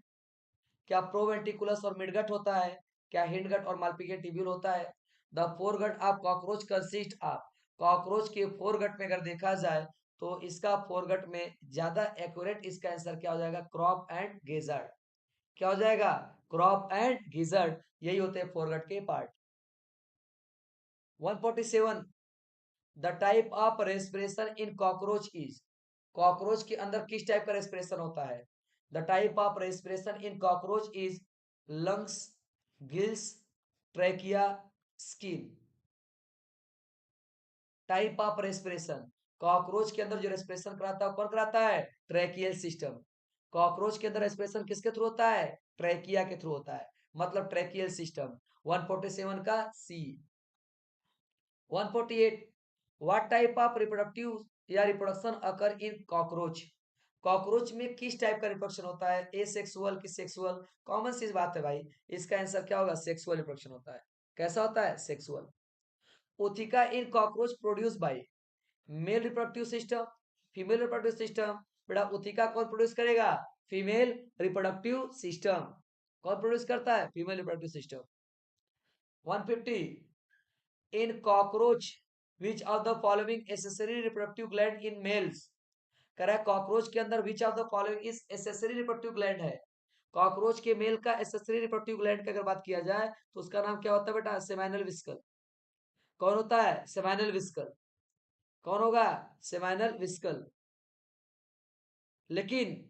क्या प्रोवेंटिकुलस और मिडगट होता है? क्या हिंडगट और मालपिकेट टिब्यूल होता है? The foregut of cockroach consist of, cockroach के फोरगट में अगर देखा जाए तो इसका फोरगट में ज्यादा एक्यूरेट इसका आंसर क्या हो जाएगा, क्रॉप एंड गिजार्ड। क्या हो जाएगा, क्रॉप एंड गिजर्ड, यही होते हैं फोरगट के part. 147, the type of respiration in cockroach is, cockroach के अंदर किस टाइप का रेस्पिरेशन होता है? The type of respiration in cockroach is lungs, gills, trachea, skin. Type of respiration, cockroach के अंदर जो रेस्पिरेशन कराता है कौन कराता है, ट्रैकियल सिस्टम। कॉकरोच के अंदर रेस्पिरेशन किसके थ्रू होता है, ट्रैकिया के थ्रू होता है, मतलब ट्रैकियल सिस्टम। 147 का सी। 148, व्हाट टाइप ऑफ रिप्रोडक्टिव या reproduction occur in cockroach, cockroach में किस टाइप का रिप्रोडक्शन होता है, ए सेक्सुअल की सेक्सुअल? कॉमन सी बात है भाई, इसका आंसर क्या होगा, सेक्सुअल रिप्रोडक्शन होता है। कैसा होता है, sexual. Ootheca in cockroach produce by male reproductive system, female reproductive system? बेटा उथिका कौन प्रोड्यूस करेगा, फीमेल रिप्रोडक्टिव सिस्टम। कौन प्रोड्यूस करता है, female reproductive system. 150, in cockroach which of the following accessory reproductive gland in males? कह रहा है cockroach के अंदर which of the following is accessory reproductive gland है? कॉकरोच के मेल का एसेसरी रिप्रोडक्टिव ग्लैंड की अगर बात किया जाए तो उसका नाम क्या होता है बेटा, सेमाइनल विस्कल। कौन होता है, सेमाइनल विस्कल। कौन होगा, सेमाइनल विस्कल। लेकिन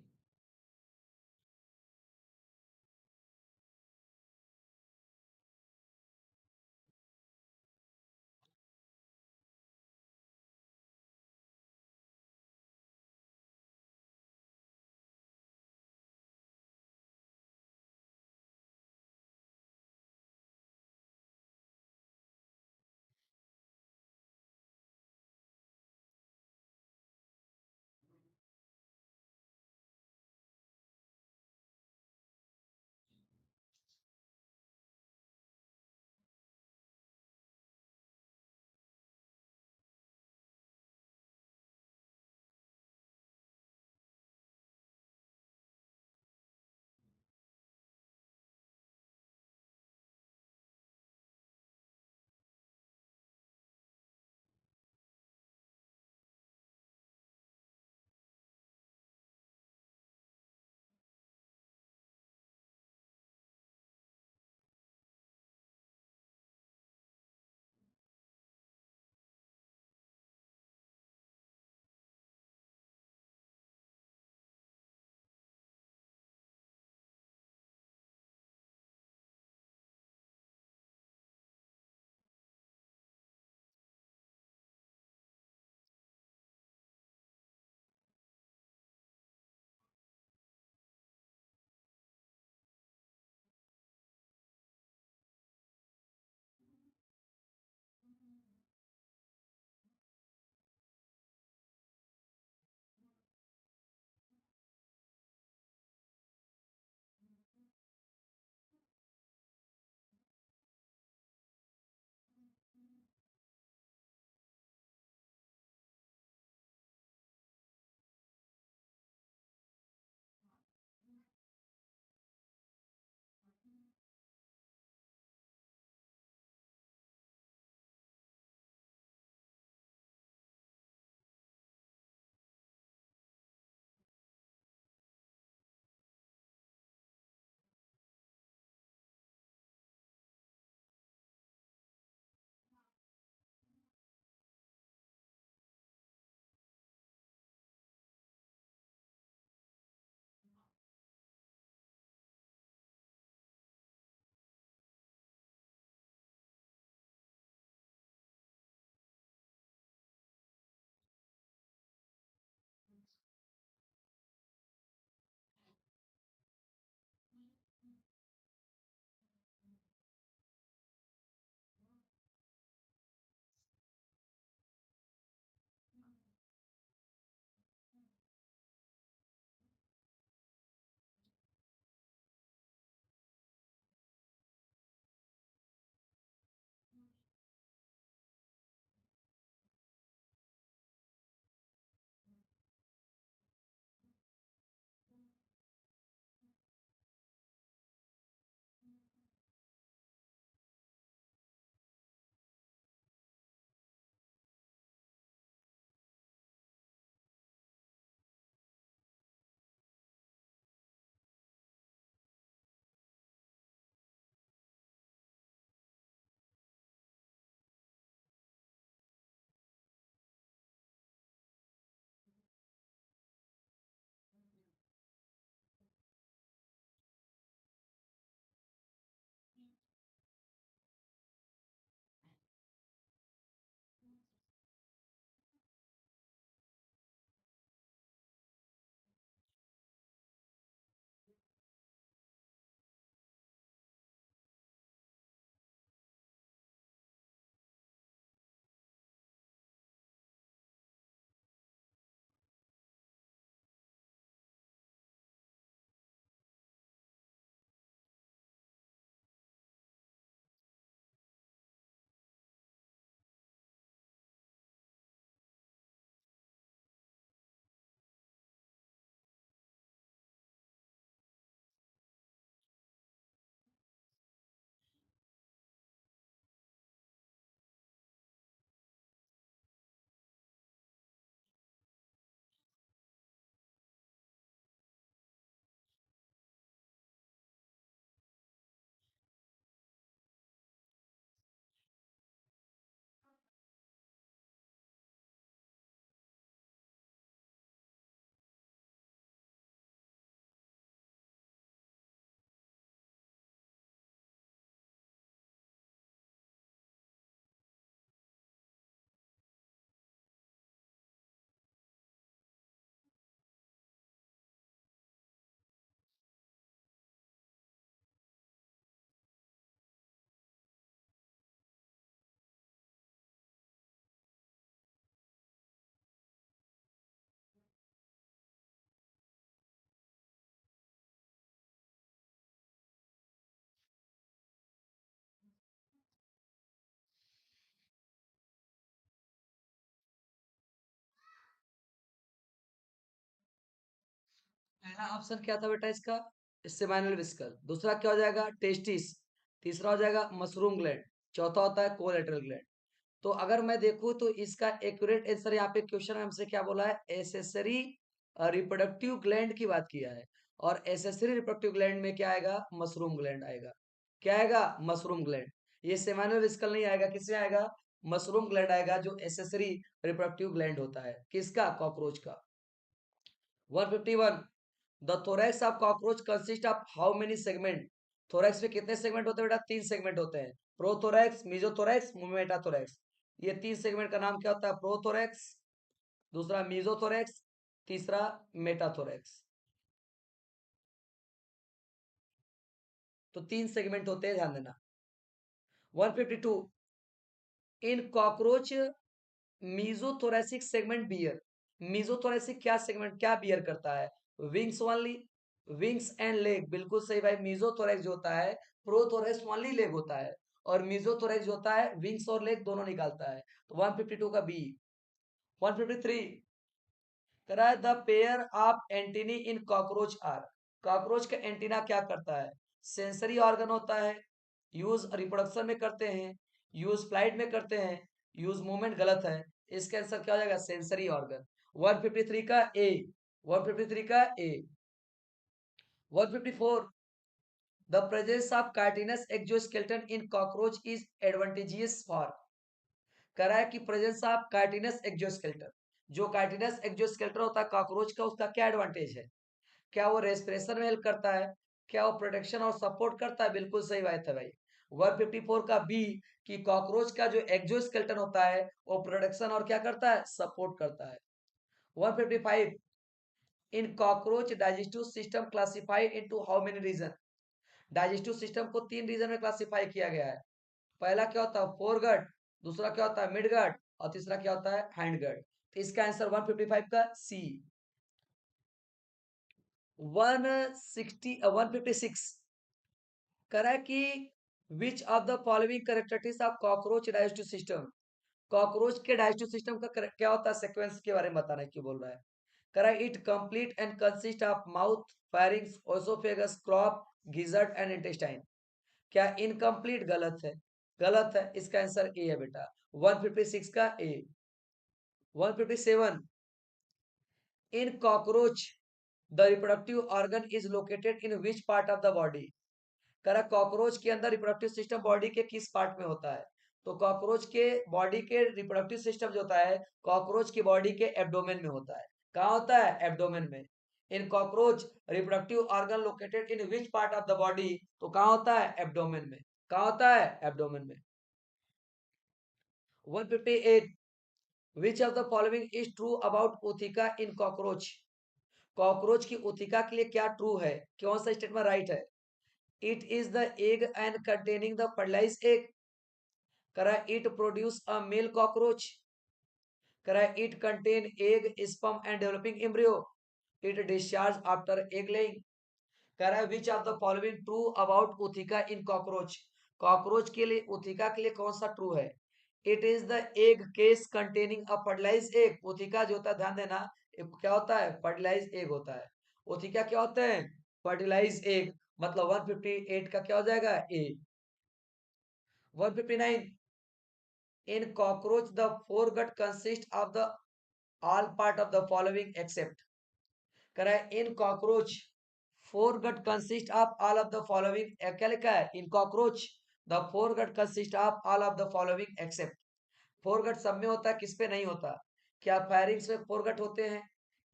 पहला ऑप्शन क्या था बेटा इसका, सेमाइनल विस्कल। दूसरा क्या हो जाएगा, टेस्टिस। तीसरा हो जाएगा मशरूम ग्लैंड। चौथा होता है कोलेटरल ग्लैंड। तो अगर मैं देखूं तो इसका एक्यूरेट आंसर यहाँ पे क्वेश्चन में हमसे क्या बोला है, एसेसरी रिप्रोडक्टिव ग्लैंड की बात किया है। और एसेसरी रिप्रोडक्टिव ग्लैंड में क्या आएगा, मशरूम ग्लैंड आएगा। क्या आएगा, मशरूम ग्लैंड। ये सेमाइनल विस्कल नहीं आएगा, किससे आएगा, मशरूम ग्लैंड आएगा, जो एसेसरी रिप्रोडक्टिव ग्लैंड होता है किसका, कॉकरोच का। 151, the thorax of cockroach consist of how many segment. Thorax में कितने सेगमेंट होते हैं बेटा, 3 सेगमेंट होते हैं, प्रोथोरैक्स, मेसोथोरैक्स, मेटाथोरैक्स। ये 3 सेगमेंट का नाम क्या होता है, प्रोथोरैक्स, दूसरा मेसोथोरैक्स, तीसरा मेटाथोरैक्स। तो 3 सेगमेंट होते हैं, ध्यान देना। 152, इन कॉकरोच मीजोथोरैसिक सेगमेंट बियर। मीजोथोरैसिक क्या सेगमेंट क्या बियर करता है, wings only, wings and leg. बिल्कुल सही भाई, मीजोथोरैक्स जो होता है, प्रोथोरैक्स ओनली लेग होता है, और मीजोथोरैक्स जो होता है विंग्स और लेग दोनों निकालता है। तो 152 का बी। 153, कह रहा है the pair of antennae in cockroach are. Cockroach का एंटीना क्या करता है, सेंसरी ऑर्गन होता है, यूज रिप्रोडक्शन में करते हैं, यूज फ्लाइट में करते हैं, यूज मूवमेंट गलत है। इसका आंसर क्या हो जाएगा, सेंसरी ऑर्गन। 153 का ए। 153 का A. 154, the presence of chitinous exoskeleton in cockroach is advantageous for. कह रहा है कि प्रेजेंस ऑफ कार्टिनस एक्सोस्केलेटन, जो कार्टिनस एक्सोस्केलेटन होता है कॉकरोच का, उसका क्या एडवांटेज है, क्या वो रेस्पिरेशन में हेल्प करता है, क्या वो प्रोटेक्शन और सपोर्ट करता है। बिल्कुल सही बात है भाई। 154 का बी, कि कॉकरोच का जो एक्सोस्केलेटन होता है वो प्रोटेक्शन और क्या करता है, सपोर्ट करता है। 155, in cockroach digestive system classified into how many region. Digestive system को 3 रीजन में क्लासिफाई किया गया है। पहला क्या होता है, फोरगट, दूसरा क्या होता है, मिडगट, और तीसरा क्या होता है, हैंडगट। तो इसका आंसर 155 का सी। 160 156, करा कि विच of the following characteristics of cockroach digestive system. Cockroach के डाइजेस्टिव सिस्टम का क्या होता है, सीक्वेंस के बारे में बताना है, क्यों बोल रहा है। करा it complete and consist of mouth, pharynx, oesophagus, crop, gizzard and intestine. क्या इनकम्प्लीट, गलत है, गलत है। इसका आंसर ए है बेटा, 156 का ए। 157, इन cockroach the reproductive organ is located in which part of the body. करा कॉकरोच के अंदर रिप्रोडक्टिव सिस्टम बॉडी के किस पार्ट में होता है। तो कॉकरोच के बॉडी के रिप्रोडक्टिव सिस्टम जो होता है, कॉकरोच की बॉडी के एब्डोमेन में होता है। कहाँ होता है, एब्डोमेन में। इन cockroach reproductive organ located in which part of the body, तो कहाँ होता है, एब्डोमेन में। कहाँ होता है, एब्डोमेन में। 158, which of the following is true about ootheca in cockroach. Cockroach की ओथिका के लिए क्या ट्रू है, कौन सा स्टेटमेंट राइट है। It is the egg and containing the fertilized egg. करा it produce a male cockroach. करा it contain egg, sperm and developing embryo. It discharge after egg laying. कह रहा है which of the following true about ootheca in cockroach. Cockroach के लिए उथिका के लिए कौन सा ट्रू है। It is the egg case containing a fertilize egg. Ootheca जो होता है, ध्यान देना, क्या होता है, फर्टिलाइज एग होता है। उथिका क्या होते हैं, फर्टिलाइज एग। मतलब 158 का क्या हो जाएगा, A. 159, in cockroach the foregut consist of the all part of the following except. कह रहा है in cockroach foregut consist of all of the following. क्या लिखा है, in cockroach the foregut consist of all of the following except. Foregut सब में होता है, किस पे नहीं होता। क्या फायरिंग्स में फोर गट होते हैं,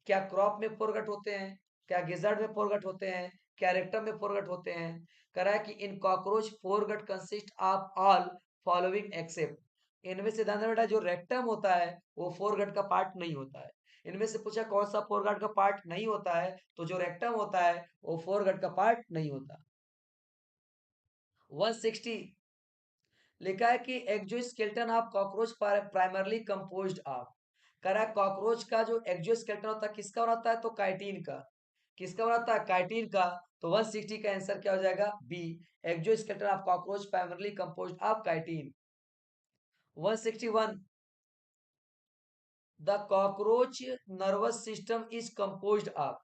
क्या क्रॉप में फोर गट होते हैं, क्या गिजर्ड में फोर गट होते हैं, क्या रेक्टम में फोर गट होते हैं। कह रहा है कि in cockroach foregut consist of all following except. इनमें से ध्यान बेटा, जो रेक्टम होता है वो फोर गट का पार्ट नहीं होता है। इनमें से पूछा कौन सा फोर गट का पार्ट नहीं होता है, तो जो रेक्टम होता है वो फोर गट का पार्ट नहीं होता। 160, लिखा है कि exoskeleton of cockroach primarily composed of. कह रहा है कॉकरोच का जो एक्सोस्केलेटन होता है किसका होता है, तो काइटिन का। किसका बनाता है, काइटिन का। तो 160 का आंसर क्या हो जाएगा, B. Exoskeleton of cockroach primarily composed of chitin. 161, the cockroach nervous system is composed of.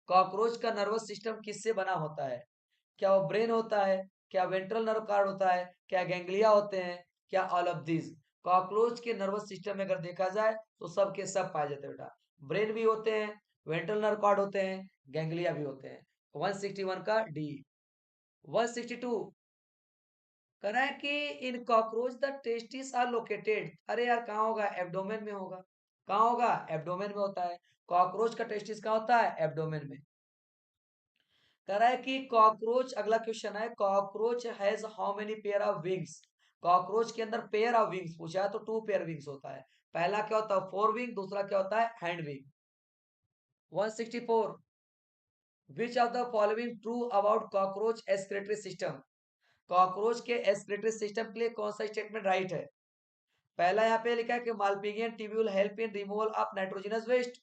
Cockroach का नर्वस सिस्टम किससे बना होता है? क्या वो ब्रेन होता है? क्या वेंट्रल नर्व कार्ड होता है? क्या गैंग्लिया होते हैं? क्या ऑल ऑफ दिस? कॉकरोच के नर्वस सिस्टम में अगर देखा जाए तो सब के सब पाए जाते हैं बेटा। ब्रेन भी होते हैं, वेंट्रल नर्व कार्ड होते हैं, गैंग्लिया भी होते हैं। 161 का डी। 162 कह रहा है कि in cockroach the testis are located. अरे यार कहाँ होगा? एब्डोमेन में होगा। कहाँ होगा? एब्डोमेन में होता है। कॉकरोच का टेस्टिस कहाँ होता है? एब्डोमेन में। कह रहा है कि कॉकरोच, अगला क्वेश्चन है, cockroach has how many pair of wings? Cockroach के अंदर पेयर ऑफ विंग्स पूछा है तो 2 पेयर विंग्स होता है। पहला क्या होता है? 4 विंग, दूसरा क्या होता है? Hind wing. 164 which of the following true about cockroach excretory system? Cockroach के एस्क्रेटरी सिस्टम के लिए कौन सा स्टेटमेंट राइट है? पहला यहाँ पे लिखा है कि Malpighian tubule help in removal of nitrogenous waste.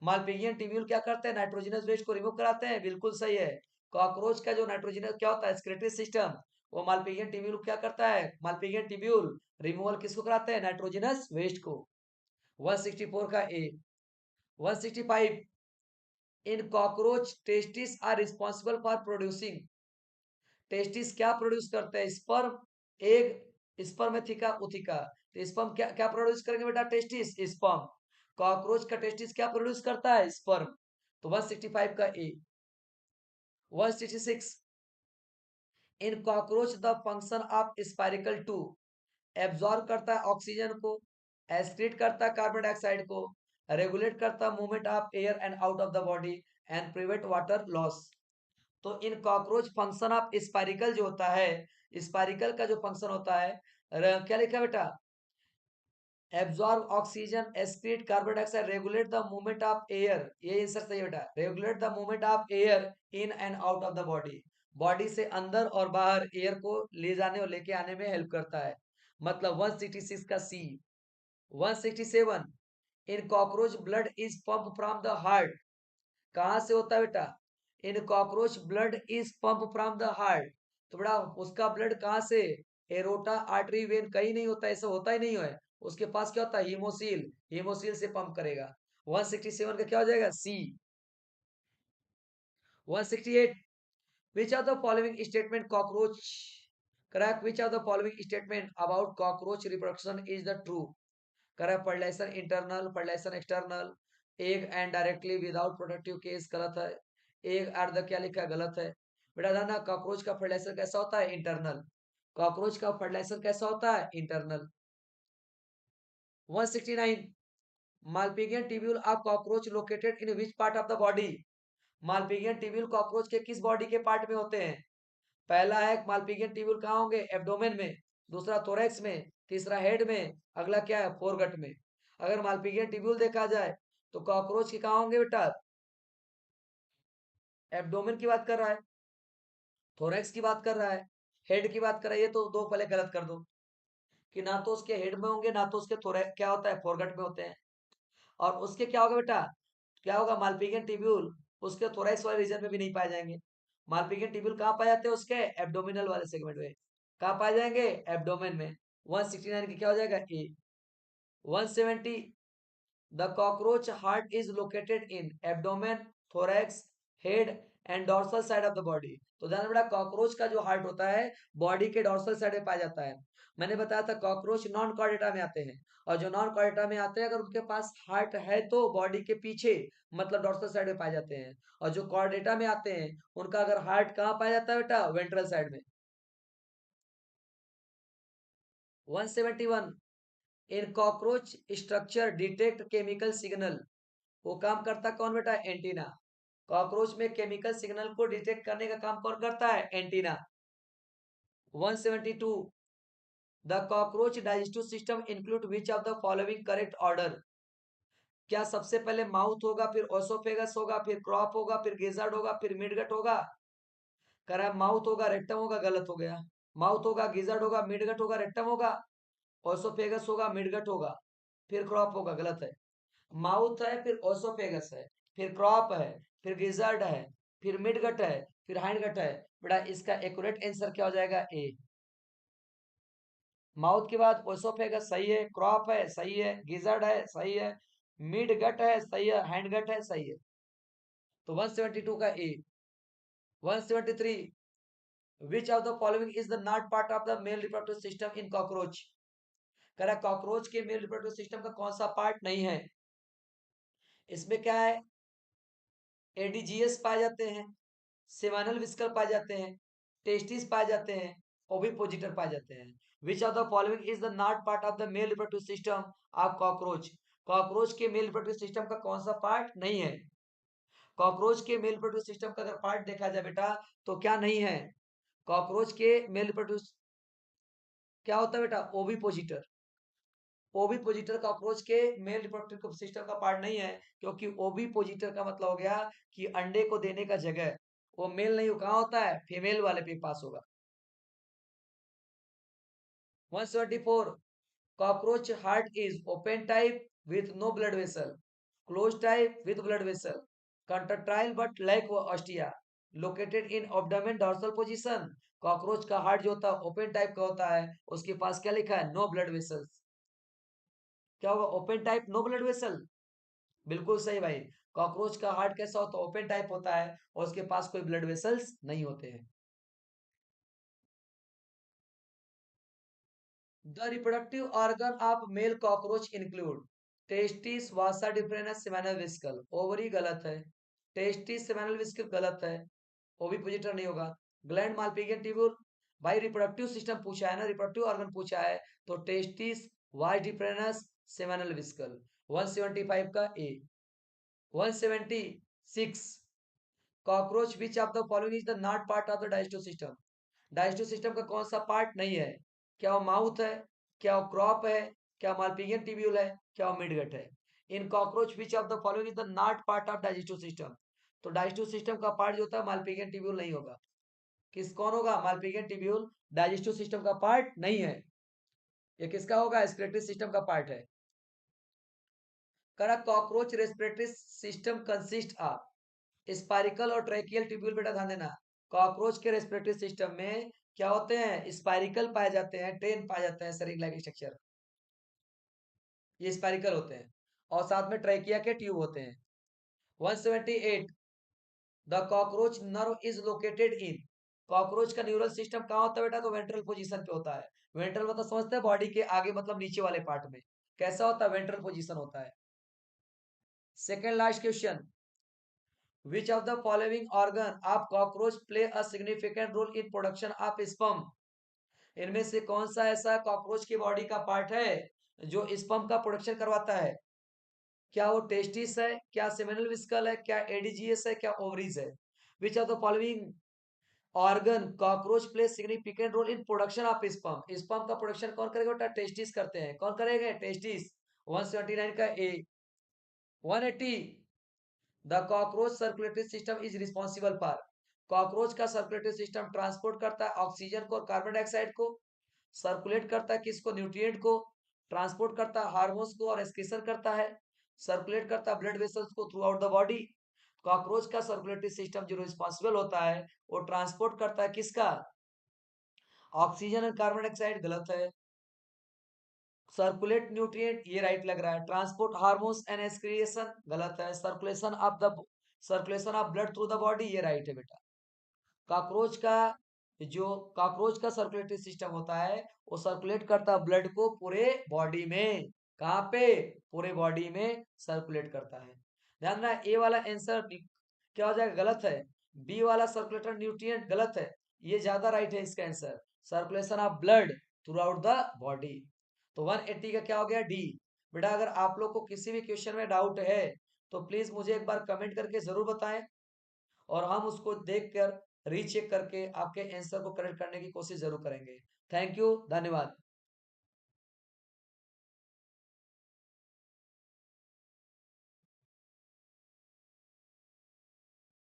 Malpighian tubule क्या करते हैं? नाइट्रोजनस वेस्ट को रिमूव कराते हैं, बिल्कुल सही है। कॉकरोच का जो नाइट्रोजनस क्या होता है? एक्सक्रीटरी सिस्टम, वो मालपिगियन ट्यूब्यूल क्या करता है? मालपिगियन ट्यूब्यूल रिमूवल किसको कराते हैं? नाइट्रोजनस वेस्ट को। 164 का A. 165 in cockroach testis are responsible for producing. Testis क्या प्रोड्यूस करते हैं? Sperm, egg, spermatheca, ootheca. तो स्पर्म क्या क्या प्रोड्यूस करेंगे बेटा? Testis, sperm. कॉकरोच का टेस्टिस क्या प्रोड्यूस करता है? स्पर्म। तो 165 का A. 166 in cockroach the function of spiracle to. Absorb करता है ऑक्सीजन को, एक्सक्रीट करता है कार्बन डाइऑक्साइड को, रेगुलेट करता है movement of air and out of the body and prevent water loss. तो in cockroach function of spiracle जो होता है, स्पाइरिकल का जो फंक्शन होता है, क्या लिखा बेटा? Absorb oxygen, excrete carbon dioxide, regulate the movement of air. ये आंसर सही है बेटा। Regulate the movement of air in and out of the body. Body से अंदर और बाहर एयर को ले जाने और लेके आने में हेल्प करता है। मतलब 166 का सी। 167 इन cockroach blood is pump from the heart. कहाँ से होता है बेटा? इन cockroach blood is pump from the heart. तो बेटा उसका ब्लड कहाँ से? एरोटा, आर्टरी, वेन कहीं नहीं होता, ऐसा होता ही नहीं है। उसके पास क्या होता है? हीमोसील। हीमोसील से पंप करेगा। 167 का क्या हो जाएगा? C. 168 which of the following statement cockroach, correct, which of the following statement about cockroach reproduction is the true? Correct, fertilisation internal, fertilisation external, egg and directly without productive case गलत है। Egg at the क्या लिखा है? गलत है। बेटा ध्यान, cockroach का फर्टिलाइजेशन कैसा होता है? इंटरनल। कॉकरोच का फर्टिलाइजेशन कैसा होता है? Internal. 169 Malpighian tubule of cockroach located in which part of the body? Malpighian tubule cockroach के किस बॉडी के पार्ट में होते हैं? पहला है मालपिगियन ट्यूब्यूल कहाँ होंगे? एब्डोमेन में। दूसरा थोरैक्स में। तीसरा हेड में। अगला क्या है? फोरगट में। अगर मालपिगियन ट्यूब्यूल देखा जाए तो कॉकरोच के कहाँ होंगे बेटा? एब्डोमेन की बात कर रहा है, थोरैक्स की बात कर रहा है, हेड की बात कर रहा है। ये तो दो पहले गलत कर दो कि ना तो उसके हेड में होंगे ना तो उसके थोरैक्स क्या होता है? फोरगट में होते हैं। और उसके क्या होगा बेटा? क्या होगा? मालपिगियन ट्यूब्यूल उसके थोरैक्स वाले रीजन में भी नहीं पाए जाएंगे। मालपिगियन ट्यूब्यूल कहाँ पाए जाते हैं? उसके एब्डोमिनल वाले सेगमेंट में। कहाँ पाए जाएंगे? एब्डोमेन में। 169 की क्या हो जाएगा? ए। 170 the cockroach heart is located in abdomen, thorax, head and dorsal side of the body. तो ध्यान बड़ा, कॉकरोच का जो हार्ट होता है बॉडी के डॉर्सल साइड में पाया जाता है। मैंने बताया था कॉकरोच नॉन कॉर्डेटा में आते हैं, और जो नॉन कॉर्डेटा में आते हैं अगर उनके पास हार्ट है तो बॉडी के पीछे, मतलब डॉर्सल साइड में पाए जाते हैं। और जो कॉर्डेटा में आते हैं उनका अगर हार्ट कहाँ पाया जाता है बेटा? वेंट्रल साइड में। 171 इन cockroach structure detect chemical signal. वो काम करता कौन बेटा? एंटीना। कॉकरोच में केमिकल सिग्नल को डिटेक्ट करने का काम कौन करता है? Antenna. 172 the cockroach digestive system include which of the following correct order? क्या सबसे पहले माउथ होगा, फिर ओसोफेगस होगा, फिर क्रॉप होगा, फिर गिजार्ड होगा, फिर मिडगट होगा? कह रहा है माउथ होगा, रेक्टम होगा, गलत हो गया। माउथ होगा, गिजार्ड होगा, मिडगट होगा, रेक्टम होगा, ओसोफेगस होगा, मिडगट होगा, फिर क्रॉप होगा, गलत है। माउथ है, फिर ओसोफेगस है, फिर क्रॉप है, फिर गिजर्ड है, फिर मिडगट है, फिर हाइंडगट है। बेटा इसका एक्यूरेट आंसर क्या हो जाएगा? ए। माउथ के बाद ओसोफेगस सही है, क्रॉप है सही है, गिजर्ड है सही है, मिडगट है सही है, हाइंडगट है सही है। तो 172 का ए। 173, विच of the following is the not part of the mail reproductive system in cockroach. कह रहा कॉकरोच के मेल रिप्रोडक्टिव सिस्टम का कौन सा पार्ट नहीं है। इसमें क्या है, एडीजीएस पाए जाते हैं, सेवानल विस्कल पाए जाते हैं, टेस्टिस पाए जाते हैं, ओविपोजिटर पाए जाते हैं। विच of the following is the not part of the mail reproductive system of cockroach. Cockroach के मेल रिप्रोडक्टिव सिस्टम का कौन सा पार्ट नहीं है। कॉकरोच के मेल रिप्रोडक्टिव सिस्टम का अगर पार्ट देखा जाए बेटा तो क्या नहीं है। कॉकरोच के मेल रिप्रोडक्टिव क्या होता है बेटा, ओविपोजिटर। ओविपोजिटर कॉकरोच के मेल रिप्रोडक्टिव सिस्टम का पार्ट नहीं है, क्योंकि ओविपोजिटर का मतलब हो गया कि अंडे को देने का जगह वो मेल नहीं, कहाँ होता है, फीमेल वाले पे पास होगा। 174, cockroach heart is open type with no blood vessel, closed type with blood vessel, contractile but lack ostia, located in abdomen dorsal position। Cockroach का हार्ट जो होता है ओपन टाइप का होता है, उसके पास क्या लिखा है, नो ब्लड वेसल्स। क्या होगा, open type no blood vessel. बिल्कुल सही भाई। कॉकरोच का हार्ट कैसा होता है, ओपन टाइप होता है और उसके पास कोई ब्लड वेसल्स नहीं होते हैं। The reproductive organ of male cockroach include testis, vasa deferens, seminal vesicle. Ovary गलत है, टेस्टिस सेमिनल विस्कल गलत है, ओविपोजिटर नहीं होगा। Gland, Malpighian tubule. भाई रिप्रोडक्टिव सिस्टम पूछा है ना, रिप्रोडक्टिव ऑर्गन पूछा है तो टेस्टिस, वास डिफरेंस, सेमिनल विस्कल। 175 का ए। 176, cockroach which of the following is the not part of the digestive system. Digestive system का कौन सा पार्ट नहीं है। क्या वो माउथ है, क्या वो क्रॉप है, क्या मालपिजियन ट्यूब्यूल है, क्या वो मिडगट है। In cockroach which of the following is the not part of digestive system. तो डाइजेस्टिव सिस्टम का पार्ट जो होता है मालपिजियन ट्यूब्यूल नहीं होगा। किस कौन होगा, मालपिजियन ट्यूब्यूल डाइजेस्टिव सिस्टम का पार्ट नहीं है। ये किसका होगा, रेस्पिरेटरी सिस्टम का पार्ट है। करा cockroach respiratory system consist of spiracle और ट्रैकियल ट्यूब्यूल। बेटा ध्यान देना, कॉकरोच के रेस्पिरेटरी सिस्टम में क्या होते हैं, स्पाइरिकल पाए जाते हैं, ट्रेन पाए जाते हैं, सेरिंग लाइक स्ट्रक्चर, ये स्पाइरिकल होते हैं, और साथ में ट्रैकिया के ट्यूब होते हैं। 178, the cockroach nerve is located in. Cockroach का न्यूरल सिस्टम कहाँ होता है बेटा, तो वेंट्रल पोजीशन पे होता है। वेंट्रल मतलब समझते हैं बॉडी के आगे मतलब नीचे वाले पार्ट में। कैसा होता है, वेंट्रल पोजीशन होता है। Second last question, which of the following organ of cockroach play a significant role in production of sperm। इनमें से कौन सा ऐसा कॉकरोच की बॉडी का पार्ट है जो स्पर्म का प्रोडक्शन करवाता है। क्या वो टेस्टिस है, क्या सेमिनल विस्कल है, क्या एडीजीएस है, क्या ओवरीज है। Which of the following organ cockroach play significant role in production of sperm. Sperm का प्रोडक्शन कौन करेगा बेटा, टेस्टिस करते हैं। कौन करेगा, टेस्टिस। 179 का ए। 180, the cockroach circulatory system is responsible for. Cockroach का सर्कुलेटरी सिस्टम ट्रांसपोर्ट करता है ऑक्सीजन को और कार्बन डाइऑक्साइड को, सर्कुलेट करता है किसको, न्यूट्रिएंट को, ट्रांसपोर्ट करता है हार्मोन्स को और एक्सक्रीशन करता है, सर्कुलेट करता है ब्लड वेसल्स को through out the body. Cockroach का सर्कुलेटरी सिस्टम जो रिस्पॉन्सिबल होता है वो ट्रांसपोर्ट करता है किसका, ऑक्सीजन और कार्बन डाइऑक्साइड, गलत है। सर्कुलेट न्यूट्रिएंट, ये राइट लग रहा है। ट्रांसपोर्ट हार्मोन्स एंड एक्सक्रिएशन, गलत है। Circulation of blood through the body, ये राइट है बेटा। कॉकरोच का जो कॉकरोच का सर्कुलेटरी सिस्टम होता है वो सर्कुलेट करता है ब्लड को पूरे बॉडी में। कहाँ पे, पूरे बॉडी में सर्कुलेट करता है। ध्यान रखना, ए वाला आंसर क्या हो जाएगा, गलत है। बी वाला सर्कुलेटर न्यूट्रिएंट गलत है, ये ज्यादा राइट है इसका answer, circulation of blood through out the body. तो 180 का क्या हो गया, डी। बेटा अगर आप लोग को किसी भी क्वेश्चन में डाउट है तो प्लीज मुझे एक बार कमेंट करके जरूर बताएं, और हम उसको देखकर रीचेक करके आपके आंसर को करेक्ट करने की कोशिश जरूर करेंगे। थैंक यू, धन्यवाद।